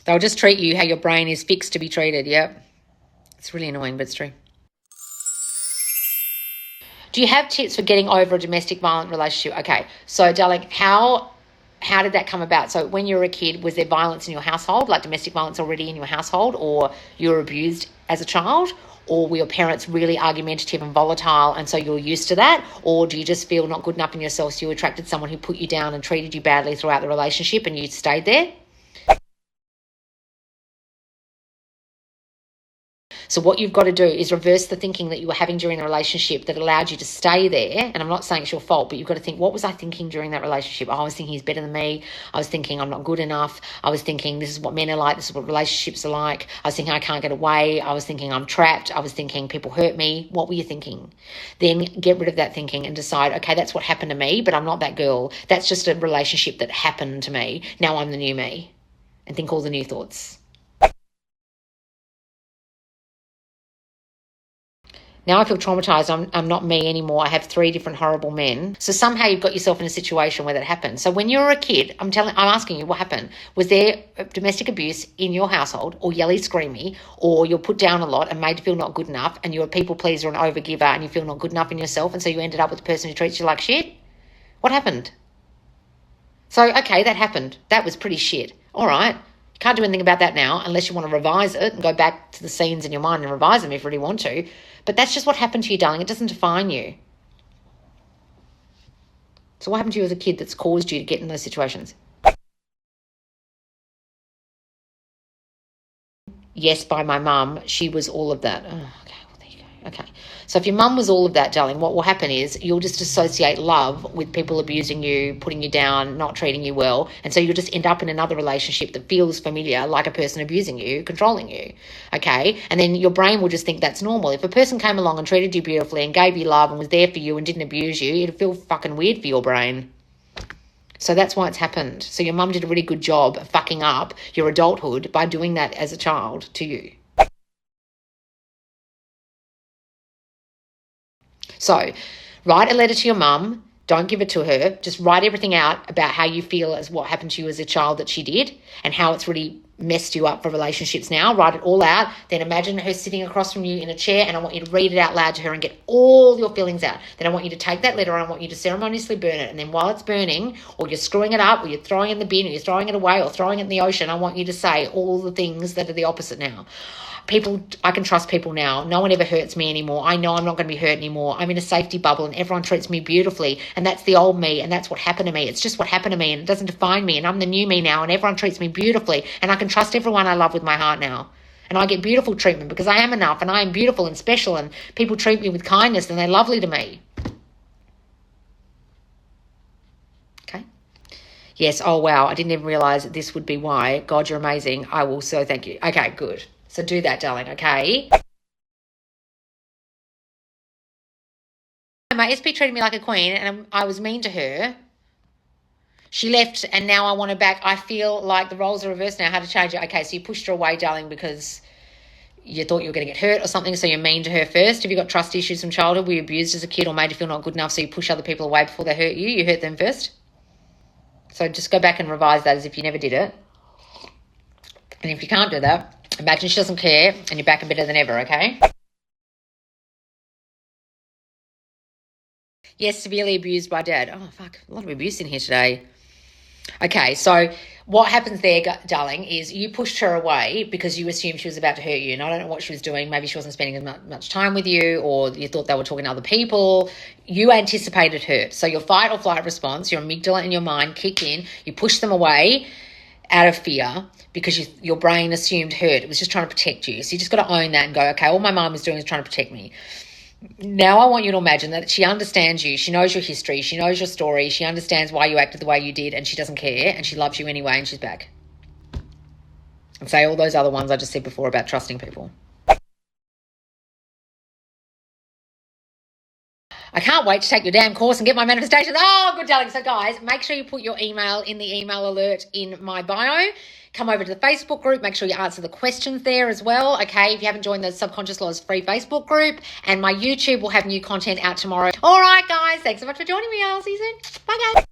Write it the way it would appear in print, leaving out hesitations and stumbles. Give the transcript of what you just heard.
They'll just treat you how your brain is fixed to be treated. Yep. It's really annoying, but it's true. Do you have tips for getting over a domestic violent relationship? Okay, so darling, how did that come about? So when you were a kid, was there violence in your household, like domestic violence already in your household, or you were abused as a child? Or were your parents really argumentative and volatile and so you're used to that? Or do you just feel not good enough in yourself so you attracted someone who put you down and treated you badly throughout the relationship and you stayed there? So what you've got to do is reverse the thinking that you were having during the relationship that allowed you to stay there. And I'm not saying it's your fault, but you've got to think, what was I thinking during that relationship? Oh, I was thinking he's better than me. I was thinking I'm not good enough. I was thinking this is what men are like. This is what relationships are like. I was thinking I can't get away. I was thinking I'm trapped. I was thinking people hurt me. What were you thinking? Then get rid of that thinking and decide, okay, that's what happened to me, but I'm not that girl. That's just a relationship that happened to me. Now I'm the new me. And think all the new thoughts. Now I feel traumatized. I'm not me anymore. I have 3 different horrible men. So somehow you've got yourself in a situation where that happened. So when you were a kid, I'm asking you what happened. Was there domestic abuse in your household, or yelly screamy, or you're put down a lot and made to feel not good enough, and you're a people pleaser and overgiver and you feel not good enough in yourself, and so you ended up with the person who treats you like shit? What happened? So, okay, that happened. That was pretty shit. All right. You can't do anything about that now unless you want to revise it and go back to the scenes in your mind and revise them if you really want to. But that's just what happened to you, darling. It doesn't define you. So what happened to you as a kid that's caused you to get in those situations? Yes, by my mum. She was all of that. Oh, okay, well, there you go. Okay. So if your mum was all of that, darling, what will happen is you'll just associate love with people abusing you, putting you down, not treating you well. And so you'll just end up in another relationship that feels familiar, like a person abusing you, controlling you. Okay? And then your brain will just think that's normal. If a person came along and treated you beautifully and gave you love and was there for you and didn't abuse you, it'd feel fucking weird for your brain. So that's why it's happened. So your mum did a really good job of fucking up your adulthood by doing that as a child to you. So write a letter to your mum. Don't give it to her. Just write everything out about how you feel as what happened to you as a child that she did and how it's really messed you up for relationships now. Write it all out. Then imagine her sitting across from you in a chair, and I want you to read it out loud to her and get all your feelings out. Then I want you to take that letter and I want you to ceremoniously burn it. And then while it's burning, or you're screwing it up, or you're throwing it in the bin, or you're throwing it away, or throwing it in the ocean, I want you to say all the things that are the opposite now. I can trust people now. No one ever hurts me anymore. I know I'm not going to be hurt anymore. I'm in a safety bubble and everyone treats me beautifully. And that's the old me. And that's what happened to me. It's just what happened to me and it doesn't define me. And I'm the new me now and everyone treats me beautifully. And I can trust everyone I love with my heart now. And I get beautiful treatment because I am enough and I am beautiful and special and people treat me with kindness and they're lovely to me. Okay. Yes. Oh, wow. I didn't even realize that this would be why. God, you're amazing. I will so thank you. Okay, good. So do that, darling, okay? My SP treated me like a queen and I was mean to her. She left and now I want her back. I feel like the roles are reversed now. How to change it? Okay, so you pushed her away, darling, because you thought you were going to get hurt or something, so you're mean to her first. Have you got trust issues from childhood? Were you abused as a kid or made you feel not good enough so you push other people away before they hurt you? You hurt them first. So just go back and revise that as if you never did it. And if you can't do that, imagine she doesn't care and you're back and better than ever, okay? Yes, severely abused by dad. Oh, fuck, a lot of abuse in here today. Okay, so what happens there, darling, is you pushed her away because you assumed she was about to hurt you. And I don't know what she was doing. Maybe she wasn't spending as much time with you or you thought they were talking to other people. You anticipated hurt. So your fight or flight response, your amygdala in your mind kicked in. You pushed them away out of fear because your brain assumed hurt. It was just trying to protect you. So you just got to own that and go, okay, all my mom was doing is trying to protect me. Now I want you to imagine that she understands you. She knows your history. She knows your story. She understands why you acted the way you did and she doesn't care and she loves you anyway and she's back. And say all those other ones I just said before about trusting people. I can't wait to take your damn course and get my manifestation. Oh, good, darling. So, guys, make sure you put your email in the email alert in my bio. Come over to the Facebook group. Make sure you answer the questions there as well, okay? If you haven't joined the Subconscious Laws free Facebook group. And my YouTube will have new content out tomorrow. All right, guys. Thanks so much for joining me. I'll see you soon. Bye, guys.